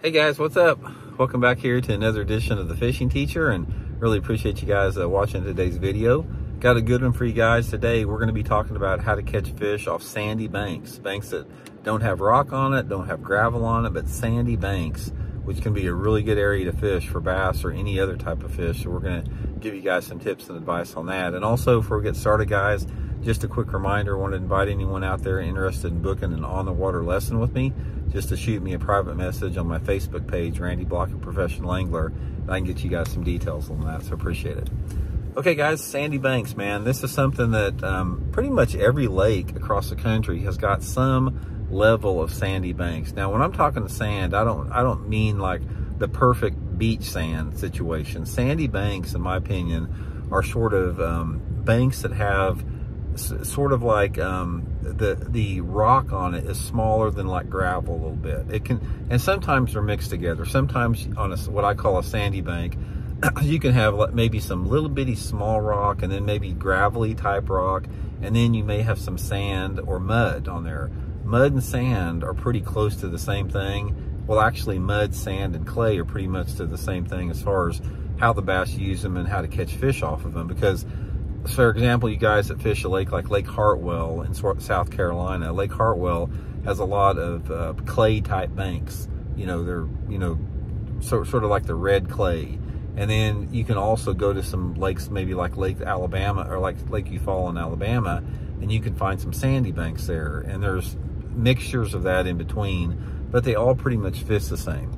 Hey guys, what's up? Welcome back here to another edition of The Fishing Teacher, and really appreciate you guys watching today's video. Got a good one for you guys today. We're going to be talking about how to catch fish off sandy banks that don't have rock on it, don't have gravel on it, but sandy banks, which can be a really good area to fish for bass or any other type of fish. So we're going to give you guys some tips and advice on that. And also, before we get started, guys, just a quick reminder, I want to invite anyone out there interested in booking an on-the-water lesson with me, just to shoot me a private message on my Facebook page, Randy Blocker Professional Angler, and I can get you guys some details on that, so appreciate it. Okay guys, sandy banks, man, this is something that pretty much every lake across the country has got some level of sandy banks. Now, when I'm talking to sand, I don't mean like the perfect beach sand situation. Sandy banks, in my opinion, are sort of banks that have sort of like the rock on it is smaller than like gravel a little bit. It can, and sometimes they're mixed together. Sometimes on what I call a sandy bank, you can have maybe some little bitty small rock and then maybe gravelly type rock, and then you may have some sand or mud on there. Mud and sand are pretty close to the same thing. Well, actually mud, sand, and clay are pretty much to the same thing as far as how the bass use them and how to catch fish off of them. Because, for example, you guys that fish a lake like Lake Hartwell in South Carolina, Lake Hartwell has a lot of clay type banks. You know, they're, sort of like the red clay. And then you can also go to some lakes, maybe like Lake Alabama or like Lake Eufaula in Alabama, and you can find some sandy banks there. And there's mixtures of that in between, but they all pretty much fish the same.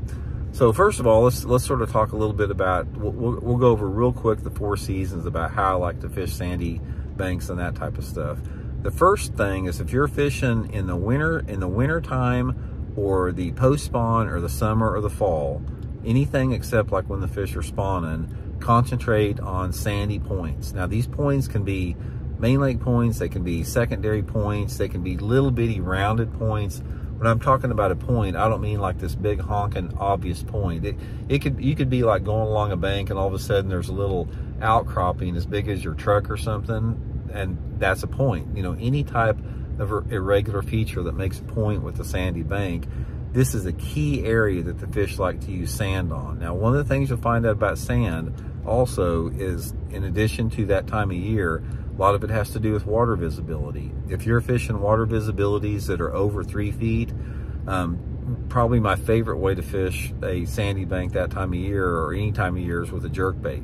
So first of all, let's sort of talk a little bit about, we'll go over real quick the 4 seasons about how I like to fish sandy banks and that type of stuff. The first thing is, if you're fishing in the winter time or the post spawn or the summer or the fall, anything except like when the fish are spawning, concentrate on sandy points. Now these points can be main lake points, they can be secondary points, they can be little bitty rounded points. When I'm talking about a point, I don't mean like this big honking obvious point. You could be like going along a bank and all of a sudden there's a little outcropping as big as your truck or something, and that's a point. You know, any type of irregular feature that makes a point with a sandy bank, this is a key area that the fish like to use sand on. Now, one of the things you'll find out about sand also is, in addition to that time of year, a lot of it has to do with water visibility. If you're fishing water visibilities that are over 3 feet, probably my favorite way to fish a sandy bank that time of year or any time of year is with a jerkbait.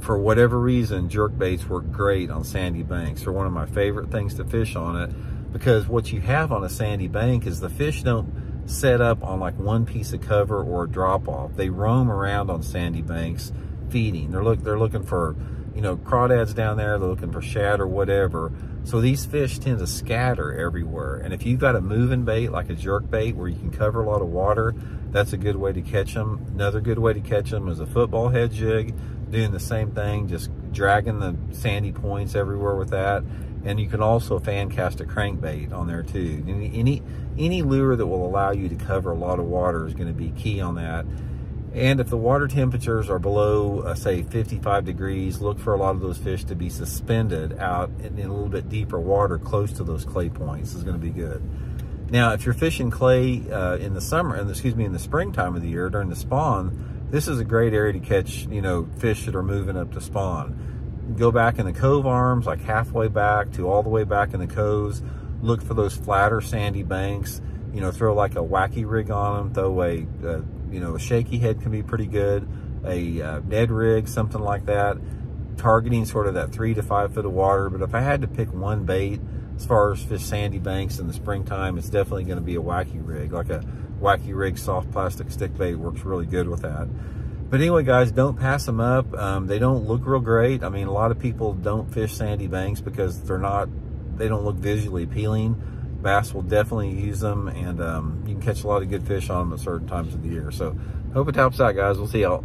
For whatever reason, jerkbaits work great on sandy banks. They're one of my favorite things to fish on it, because what you have on a sandy bank is the fish don't set up on like one piece of cover or a drop off. They roam around on sandy banks feeding. They're looking for, crawdads down there, they're looking for shad or whatever. So these fish tend to scatter everywhere. And if you've got a moving bait like a jerk bait where you can cover a lot of water, that's a good way to catch them. Another good way to catch them is a football head jig, doing the same thing, just dragging the sandy points everywhere with that. And you can also fan cast a crankbait on there too. Any lure that will allow you to cover a lot of water is going to be key on that. And if the water temperatures are below, say, 55 degrees, look for a lot of those fish to be suspended out in a little bit deeper water close to those clay points. Is going to be good. Now, if you're fishing clay in the springtime of the year during the spawn, this is a great area to catch, fish that are moving up to spawn. Go back in the cove arms, like halfway back to all the way back in the coves. Look for those flatter sandy banks. Throw like a wacky rig on them. Throw a shaky head can be pretty good. A Ned rig, something like that. Targeting sort of that 3 to 5 foot of water. But if I had to pick one bait as far as fish sandy banks in the springtime, it's definitely going to be a wacky rig. Like a wacky rig soft plastic stick bait works really good with that. But anyway, guys, don't pass them up. They don't look real great. I mean, a lot of people don't fish sandy banks because they don't look visually appealing. Bass will definitely use them, and you can catch a lot of good fish on them at certain times of the year. So hope it helps out, guys. We'll see y'all.